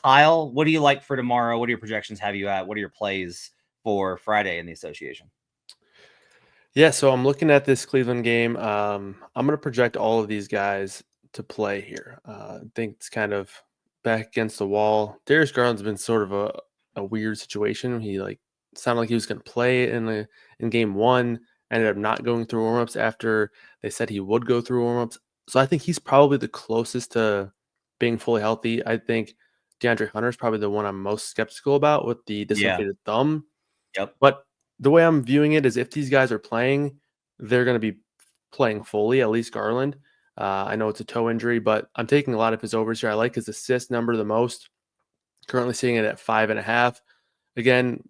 Kyle, what do you like for tomorrow? What are your projections have you at? What are your plays for Friday in the association? Yeah, so I'm looking at this Cleveland game. I'm going to project all of these guys to play here. I think it's kind of back against the wall. Darius Garland's been sort of a weird situation. He sounded like he was going to play in game one, ended up not going through warmups after they said he would go through warmups. So I think he's probably the closest to being fully healthy. I think DeAndre Hunter is probably the one I'm most skeptical about with the dislocated thumb. Yep. But the way I'm viewing it is if these guys are playing, they're going to be playing fully, at least Garland. I know it's a toe injury, but I'm taking a lot of his overs here. I like his assist number the most. Currently seeing it at 5.5. Again,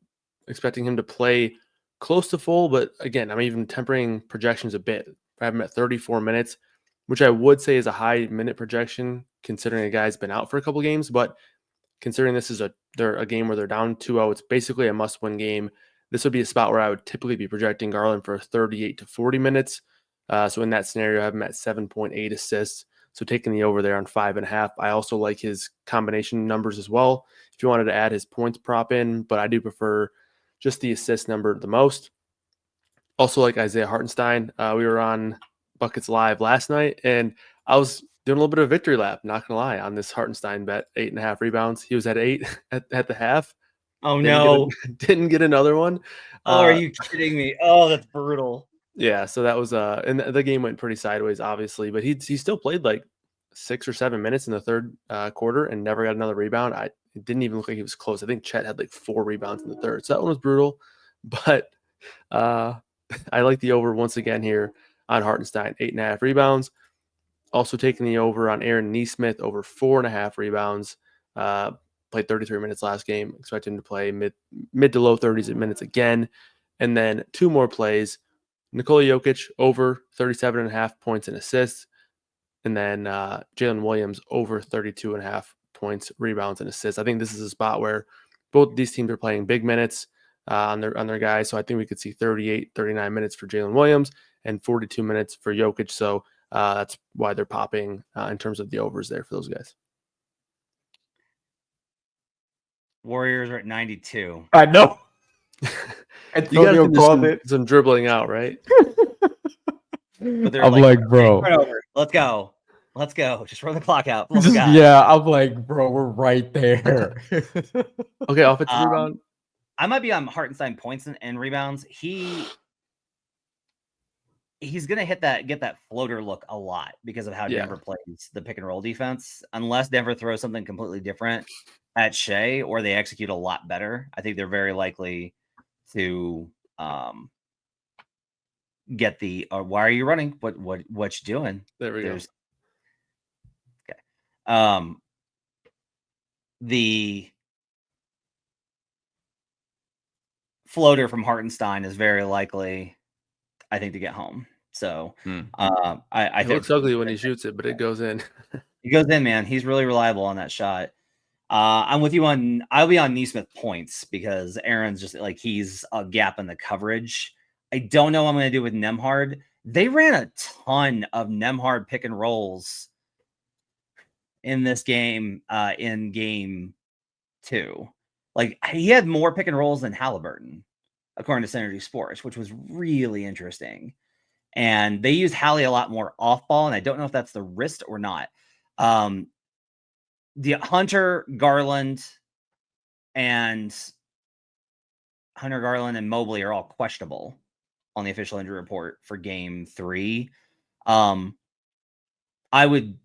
expecting him to play close to full, but again, I'm even tempering projections a bit. I have him at 34 minutes, which I would say is a high minute projection considering a guy's been out for a couple games. But considering this is a game where they're down 2-0, it's basically a must-win game. This would be a spot where I would typically be projecting Garland for 38 to 40 minutes. So in that scenario, I have him at 7.8 assists. So taking the over there on 5.5. I also like his combination numbers as well. If you wanted to add his points prop in, but I do prefer just the assist number the most. Also like Isaiah Hartenstein. We were on Buckets Live last night, and I was doing a little bit of a victory lap, not going to lie, on this Hartenstein bet, 8.5 rebounds. He was at 8 at the half. Oh, no. Didn't get another one. Oh, are you kidding me? Oh, that's brutal. Yeah, so that was and the game went pretty sideways, obviously, but he still played like 6 or 7 minutes in the third quarter and never got another rebound. It didn't even look like he was close. I think Chet had like 4 rebounds in the third, so that one was brutal. But I like the over once again here on Hartenstein, 8.5 rebounds. Also taking the over on Aaron Nesmith, over 4.5 rebounds. Played 33 minutes last game. Expect him to play mid to low 30s minutes again. And then 2 more plays. Nikola Jokic, over 37.5 points and assists. And then Jalen Williams, over 32.5 points, rebounds, and assists. I think this is a spot where both these teams are playing big minutes on their guys. So I think we could see 38, 39 minutes for Jalen Williams and 42 minutes for Jokic. So that's why they're popping in terms of the overs there for those guys. Warriors are at 92. I know. You got to do some dribbling out, right? I'm like, bro. Let's go. Just run the clock out. I'm like, bro, we're right there. Okay, offensive rebound. I might be on Hartenstein points and rebounds. He's gonna get that floater look a lot because of how Denver plays the pick and roll defense. Unless Denver throws something completely different at Shea or they execute a lot better, I think they're very likely to get the why are you running? What you doing? There we go. Okay. The floater from Hartenstein is very likely, I think, to get home. So I think it looks ugly when he shoots it, but it goes in. He goes in, man. He's really reliable on that shot. I'm with you I'll be on Nesmith points because Aaron's just like he's a gap in the coverage. I don't know what I'm going to do with Nembhard. They ran a ton of Nembhard pick and rolls in this game, in game 2. Like he had more pick and rolls than Halliburton, according to Synergy Sports, which was really interesting. And they use Hallie a lot more off ball, and I don't know if that's the wrist or not. The Hunter Garland and Mobley are all questionable on the official injury report for game 3. I would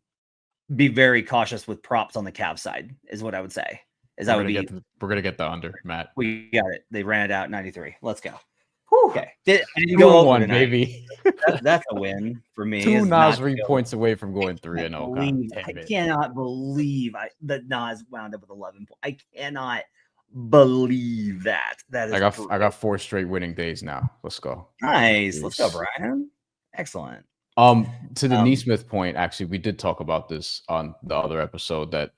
be very cautious with props on the Cavs side, is what I would say. We're gonna get the under, Matt. We got it. They ran it out 93. Let's go. Whew. Okay. I didn't go over 1, baby. That's a win for me. 2 Nasri points away from going 3-0. I cannot believe that Nas wound up with 11 points. I cannot believe that. That is I got 4 straight winning days now. Let's go. Nice. Let's go, Brian. Excellent. To the Nesmith point, actually, we did talk about this on the other episode that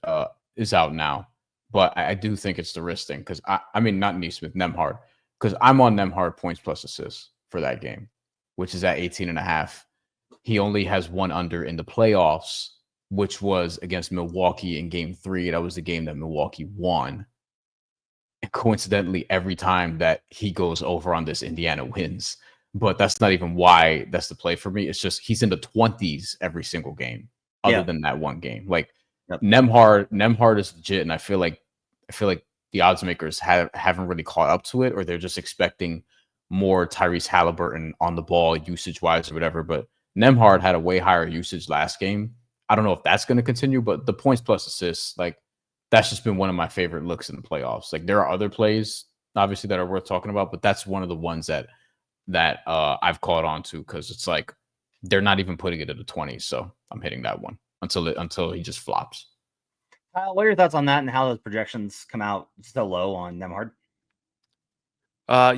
is out now. But I do think it's the wrist thing because I mean not Nesmith, Nembhard. Because I'm on Nembhard points plus assists for that game, which is at 18.5. He only has 1 under in the playoffs which was against Milwaukee in game 3. That was the game that Milwaukee won. And coincidentally, every time that he goes over on this, Indiana wins. But that's not even why that's the play for me. It's just he's in the 20s every single game, other than that one game. Like Nemhard is legit, and I feel like the odds makers haven't really caught up to it, or they're just expecting more Tyrese Halliburton on the ball usage wise or whatever. But Nemhard had a way higher usage last game. I don't know if that's going to continue, but the points plus assists, like that's just been one of my favorite looks in the playoffs. Like there are other plays obviously that are worth talking about, but that's one of the ones that I've caught on to, because it's like they're not even putting it at a 20, so I'm hitting that one until he just flops. What are your thoughts on that and how those projections come out so low on Nemhard?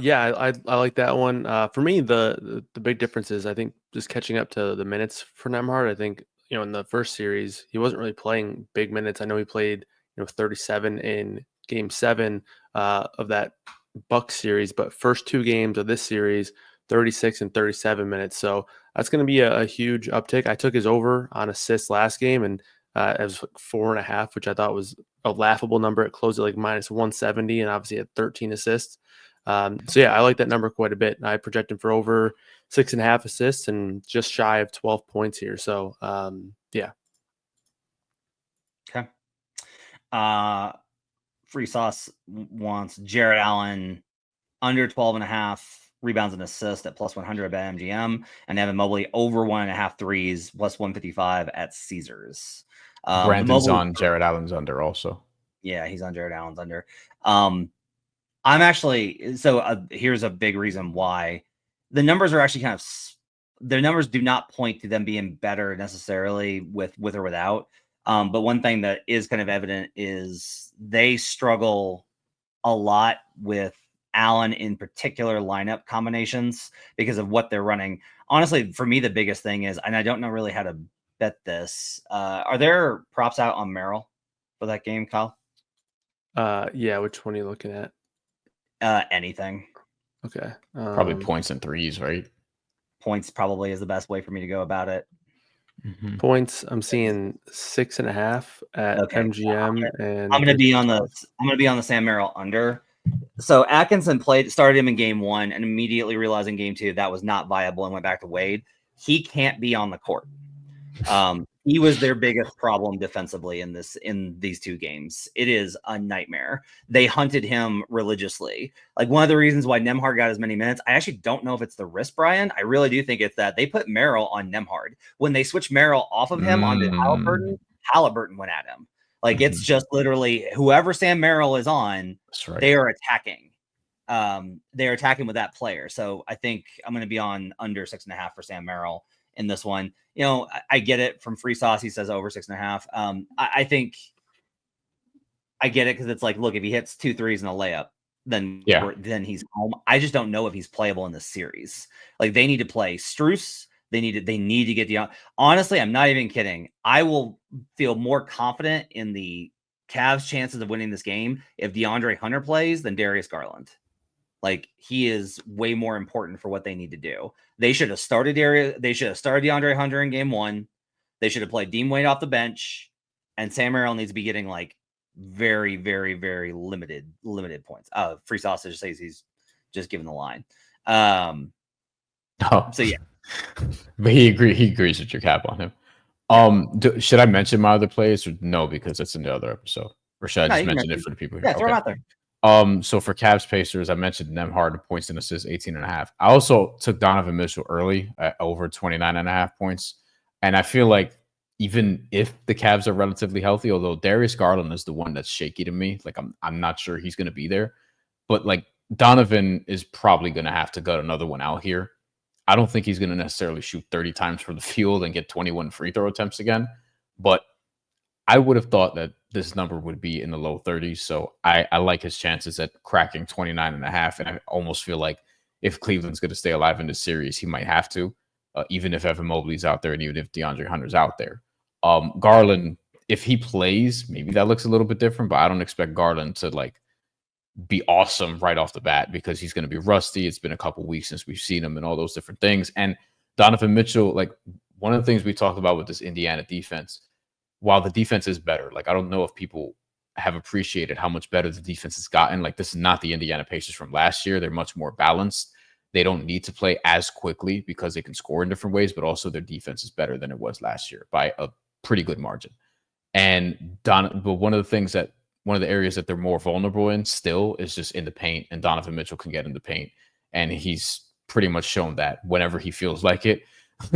Yeah, I like that one. For me, the big difference is I think just catching up to the minutes for Nemhard. I think in the first series he wasn't really playing big minutes. I know he played 37 in Game 7 of that Bucks series, but first 2 games of this series, 36 and 37 minutes. So that's going to be a huge uptick. I took his over on assists last game, and it was like 4.5, which I thought was a laughable number. It closed at like minus 170, and obviously had 13 assists. So yeah, I like that number quite a bit. I project him for over 6.5 assists and just shy of 12 points here. So yeah. Okay. Free Sauce wants Jared Allen under 12.5 rebounds and assists at plus 100 at MGM, and Evan Mobley over 1.5 threes plus 155 at Caesars. Brandon's on Jared Allen's under also. Yeah, he's on Jared Allen's under. I'm actually, so here's a big reason why the numbers are actually their numbers do not point to them being better necessarily with or without. But one thing that is kind of evident is they struggle a lot with Allen in particular lineup combinations because of what they're running. Honestly, for me, the biggest thing is, and I don't know really how to bet this. Are there props out on Merrill for that game, Kyle? Yeah. Which one are you looking at? Anything. Okay. Probably points and threes, right? Points probably is the best way for me to go about it. Mm-hmm. Points, I'm seeing 6.5 at MGM, and I'm gonna be on the Sam Merrill under. So Atkinson started him in game 1 and immediately realized in game 2 that was not viable and went back to Wade. He can't be on the court. He was their biggest problem defensively in these 2 games. It is a nightmare. They hunted him religiously. Like one of the reasons why Nemhard got as many minutes, I actually don't know if it's the wrist, Brian. I really do think it's that they put Merrill on Nemhard. When they switched Merrill off of him onto Halliburton went at him. Like it's just literally whoever Sam Merrill is on, they are attacking. They're attacking with that player. So I think I'm going to be on under 6.5 for Sam Merrill in this one. I get it from Free Sauce. He says over 6.5. I think I get it because it's like, look, if he hits 2 threes and a layup, then he's home. I just don't know if he's playable in this series. Like they need to play Strus. They need to get honestly, I'm not even kidding. I will feel more confident in the Cavs' chances of winning this game if DeAndre Hunter plays than Darius Garland. Like he is way more important for what they need to do. They should have started DeAndre Hunter in game 1. They should have played Dean Wade off the bench, and Sam Merrill needs to be getting like very, very, very limited Free Sausage says he's just given the line. So yeah. But he agrees with your cap on him. Should I mention my other plays or no, because it's in the other episode? Or should I just mention it for the people here? Yeah, throw it out there. So for Cavs Pacers, I mentioned Nemhard points and assists 18.5. I also took Donovan Mitchell early at over 29.5 points. And I feel like even if the Cavs are relatively healthy, although Darius Garland is the one that's shaky to me, like I'm not sure he's going to be there. But like Donovan is probably going to have to gut another one out here. I don't think he's going to necessarily shoot 30 times from the field and get 21 free throw attempts again. But I would have thought that this number would be in the low 30s. So I like his chances at cracking 29.5. And I almost feel like if Cleveland's going to stay alive in this series, he might have to, even if Evan Mobley's out there and even if DeAndre Hunter's out there. Garland, if he plays, maybe that looks a little bit different, but I don't expect Garland to like be awesome right off the bat because he's going to be rusty. It's been a couple weeks since we've seen him and all those different things. And Donovan Mitchell, like one of the things we talked about with this Indiana defense, while the defense is better, like I don't know if people have appreciated how much better the defense has gotten. Like this is not the Indiana Pacers from last year. They're much more balanced. They don't need to play as quickly because they can score in different ways, but also their defense is better than it was last year by a pretty good margin. And but one of the areas that they're more vulnerable in still is just in the paint, and Donovan Mitchell can get in the paint. And he's pretty much shown that whenever he feels like it,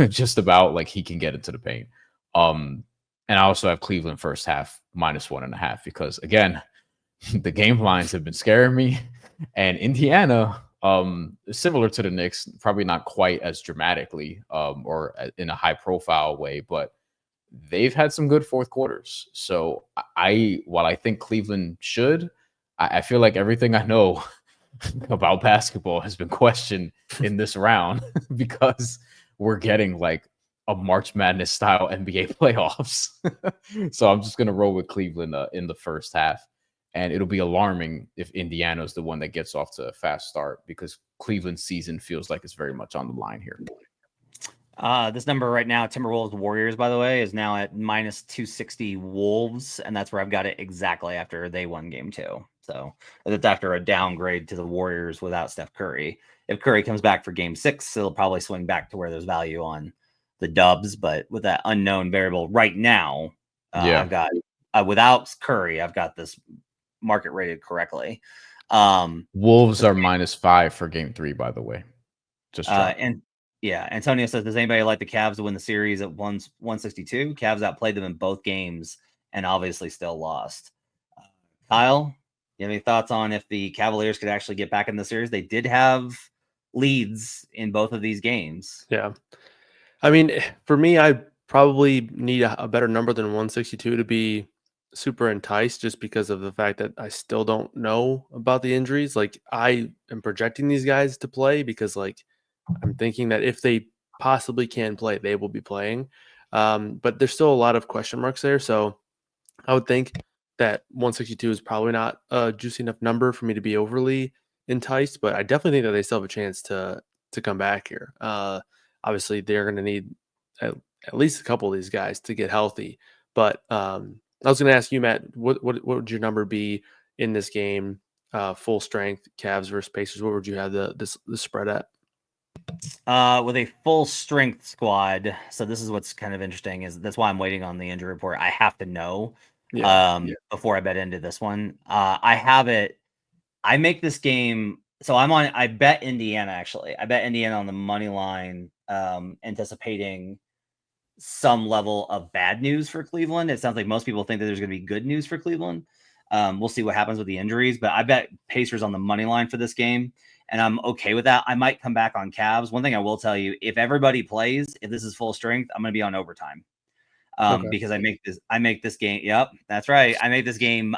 just about like he can get into the paint. And I also have Cleveland first half -1.5 because again, the game lines have been scaring me, and Indiana, similar to the Knicks, probably not quite as dramatically, or in a high profile way, but they've had some good fourth quarters. So while I think Cleveland should, I feel like everything I know about basketball has been questioned in this round because we're getting like a March Madness style NBA playoffs. So I'm just going to roll with Cleveland in the first half. And it'll be alarming if Indiana's the one that gets off to a fast start because Cleveland's season feels like it's very much on the line here. This number right now, Timberwolves Warriors, by the way, is now at -260 Wolves, and that's where I've got it exactly after they won game 2. So that's after a downgrade to the Warriors without Steph Curry. If Curry comes back for game 6, it'll probably swing back to where there's value on the Dubs. But with that unknown variable right now, I've got without Curry, I've got this market rated correctly. Wolves are -5 for game 3, by the way. Just and yeah, Antonio says, does anybody like the Cavs to win the series at 162? Cavs outplayed them in both games and obviously still lost. Kyle, you have any thoughts on if the Cavaliers could actually get back in the series? They did have leads in both of these games. Yeah. I mean, for me, I probably need a better number than 162 to be super enticed just because of the fact that I still don't know about the injuries. Like I am projecting these guys to play because like I'm thinking that if they possibly can play, they will be playing. But there's still a lot of question marks there. So I would think that 162 is probably not a juicy enough number for me to be overly enticed, but I definitely think that they still have a chance to come back here. Obviously, they're going to need at least a couple of these guys to get healthy. But I was going to ask you, Matt, what would your number be in this game? Full strength, Cavs versus Pacers. What would you have the spread at? With a full strength squad. So this is what's kind of interesting is that's why I'm waiting on the injury report. I have to know before I bet into this one. I have it. I make this game. So I bet Indiana actually. I bet Indiana on the money line, anticipating some level of bad news for Cleveland. It sounds like most people think that there's going to be good news for Cleveland. We'll see what happens with the injuries, but I bet Pacers on the money line for this game. And I'm okay with that. I might come back on Cavs. One thing I will tell you, if everybody plays, if this is full strength, I'm going to be on overtime. Because I make this game. Yep, that's right. I make this game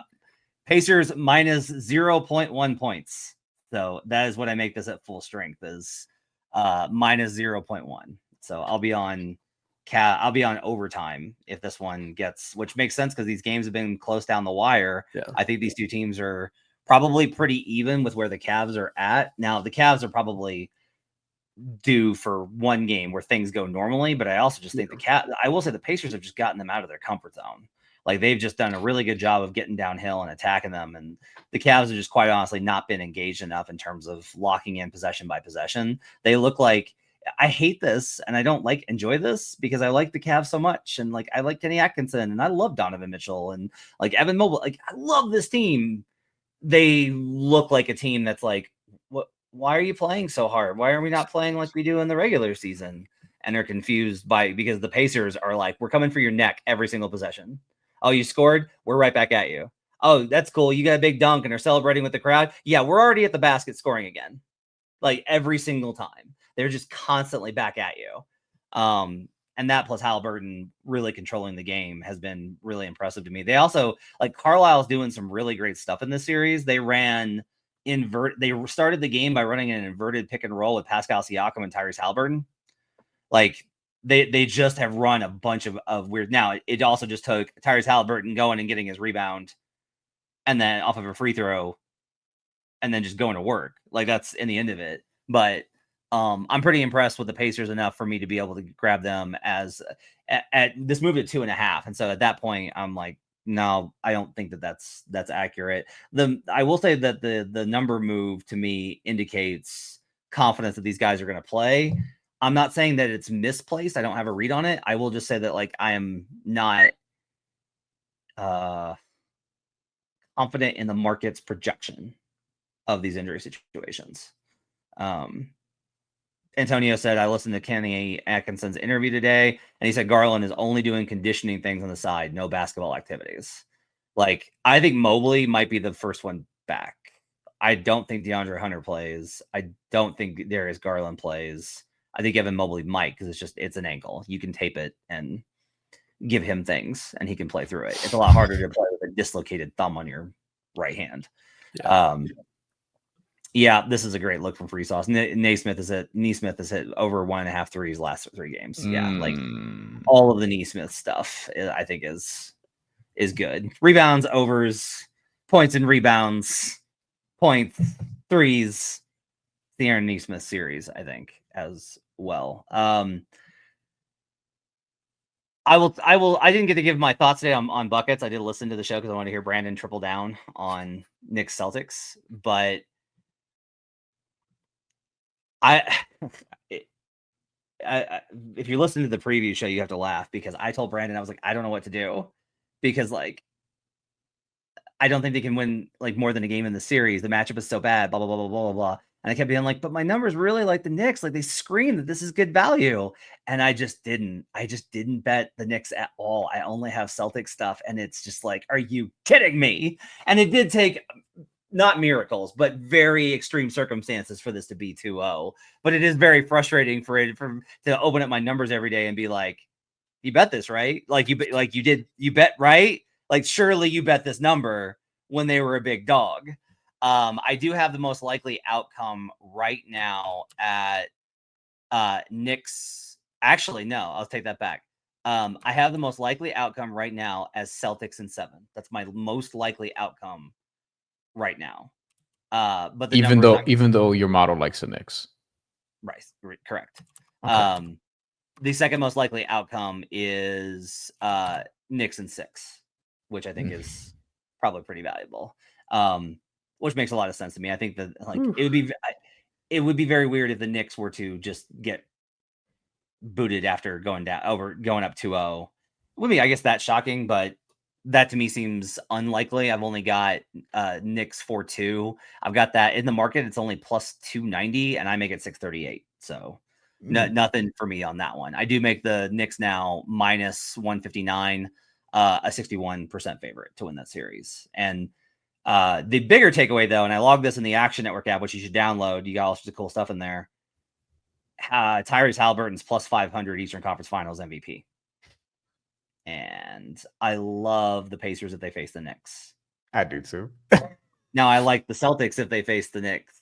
Pacers -0.1 points. So that is what I make this at full strength is -0.1. So I'll be on overtime if this one gets, which makes sense because these games have been close down the wire. Yeah. I think these two teams are probably pretty even with where the Cavs are at. Now, the Cavs are probably due for one game where things go normally, but I also just think I will say the Pacers have just gotten them out of their comfort zone. Like they've just done a really good job of getting downhill and attacking them. And the Cavs have just quite honestly not been engaged enough in terms of locking in possession by possession. They look like, I hate this and I don't enjoy this because I like the Cavs so much. And like, I like Kenny Atkinson and I love Donovan Mitchell and like Evan Mobley. Like I love this team. They look like a team that's like, why are you playing so hard? Why are we not playing like we do in the regular season? And they're confused because the Pacers are like, we're coming for your neck every single possession. Oh, you scored? We're right back at you. Oh, that's cool. You got a big dunk and are celebrating with the crowd. Yeah, we're already at the basket scoring again. Like every single time. They're just constantly back at you. And that plus Halliburton really controlling the game has been really impressive to me. They also, like Carlisle's doing some really great stuff in this series. They started the game by running an inverted pick and roll with Pascal Siakam and Tyrese Halliburton. Like they just have run a bunch of weird. Now it also just took Tyrese Halliburton going and getting his rebound and then off of a free throw and then just going to work. Like that's in the end of it. But I'm pretty impressed with the Pacers enough for me to be able to grab them as at this move at 2.5. And so at that point, I'm like, no, I don't think that's accurate. I will say that the number move to me indicates confidence that these guys are going to play. I'm not saying that it's misplaced. I don't have a read on it. I will just say that like I am not confident in the market's projection of these injury situations. Antonio said, I listened to Kenny Atkinson's interview today, and he said Garland is only doing conditioning things on the side, no basketball activities. Like, I think Mobley might be the first one back. I don't think DeAndre Hunter plays. I don't think Darius Garland plays. I think Evan Mobley might, because it's an ankle. You can tape it and give him things, and he can play through it. It's a lot harder to play with a dislocated thumb on your right hand. Yeah, this is a great look from Free Sauce. Naismith has hit over 1.5 threes last 3 games. Yeah, like all of the Naismith stuff, I think is good. Rebounds, overs, points and rebounds, points, threes. The Aaron Naismith series, I think, as well. I didn't get to give my thoughts today on buckets. I did listen to the show because I wanted to hear Brandon triple down on Knicks Celtics, but if you listen to the preview show, you have to laugh because I told Brandon, I was like, I don't know what to do because like, I don't think they can win like more than a game in the series. The matchup is so bad, blah, blah, blah, blah, blah, blah. And I kept being like, but my numbers really like the Knicks. Like they scream that this is good value. And I just didn't bet the Knicks at all. I only have Celtic stuff. And it's just like, are you kidding me? And it did take not miracles, but very extreme circumstances for this to be 2-0. But it is very frustrating to open up my numbers every day and be like, you bet this, right? You bet, right? Like, surely you bet this number when they were a big dog. I do have the most likely outcome right now at Knicks. Actually, no, I'll take that back. I have the most likely outcome right now as Celtics in 7. That's my most likely outcome right now. But even though your model likes the Knicks. Right, correct. Okay. The second most likely outcome is Knicks in 6, which I think is probably pretty valuable. Which makes a lot of sense to me. I think that like it would be very weird if the Knicks were to just get booted after going up 2-0. Would be, I guess, that's shocking, but that to me seems unlikely. I've only got Knicks 4-2. I've got that in the market. It's only plus 290, and I make it 638. So nothing for me on that one. I do make the Knicks now minus 159, a 61% favorite to win that series. And the bigger takeaway, though, and I logged this in the Action Network app, which you should download. You got all sorts of cool stuff in there. Tyrese Halliburton's plus 500 Eastern Conference Finals MVP. And I love the Pacers if they face the Knicks. I do too. Now I like the Celtics if they face the Knicks,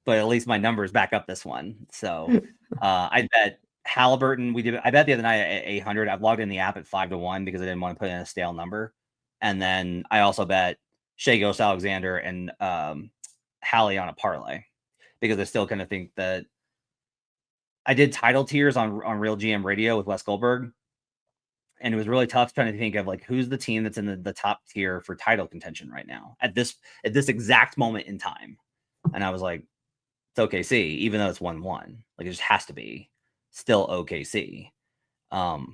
but at least my numbers back up this one. So I bet Halliburton. I bet the other night at 800. I've logged in the app at 5-1 because I didn't want to put in a stale number. And then I also bet Shai Gilgeous-Alexander and Hallie on a parlay because I still kind of think that I did title tiers on Real GM Radio with Wes Goldberg. And it was really tough trying to think of like who's the team that's in the top tier for title contention right now at this exact moment in time. And I was like, it's OKC, even though it's 1-1. Like it just has to be still OKC. But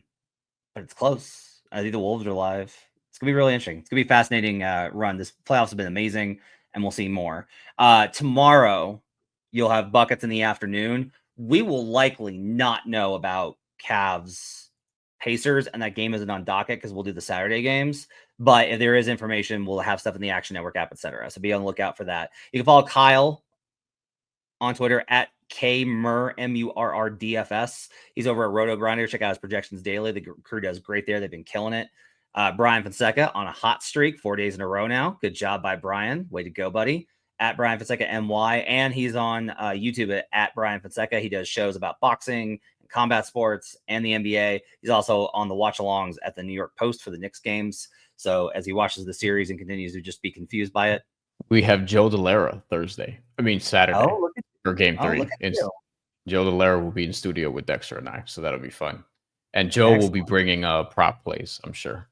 it's close. I think the Wolves are live. It's gonna be really interesting. It's gonna be a fascinating run. This playoffs have been amazing, and we'll see more. Tomorrow, you'll have buckets in the afternoon. We will likely not know about Cavs Pacers, and that game isn't on docket because we'll do the Saturday games. But if there is information, we'll have stuff in the Action Network app, etc. So be on the lookout for that. You can follow Kyle on Twitter at KMurr, MURRDFS. He's over at Roto Grinder. Check out his projections daily. The crew does great there. They've been killing it. Bryan Fonseca on a hot streak, 4 days in a row now. Good job by Bryan. Way to go, buddy. At Bryan Fonseca MY, and he's on YouTube at Bryan Fonseca. He does shows about boxing, combat sports, and the NBA. He's also on the watch-alongs at the New York Post for the Knicks games. So as he watches the series and continues to just be confused by it. We have Joe DeLera Saturday. Oh, look at for Game 3. look at you. Joe Lalera will be in studio with Dexter and I, so that'll be fun. And Joe will be bringing prop plays, I'm sure.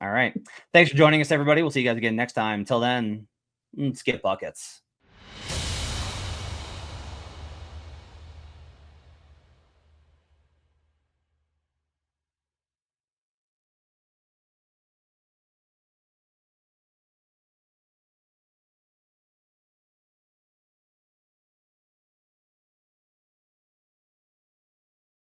All right. Thanks for joining us, everybody. We'll see you guys again next time. Until then, let's get buckets.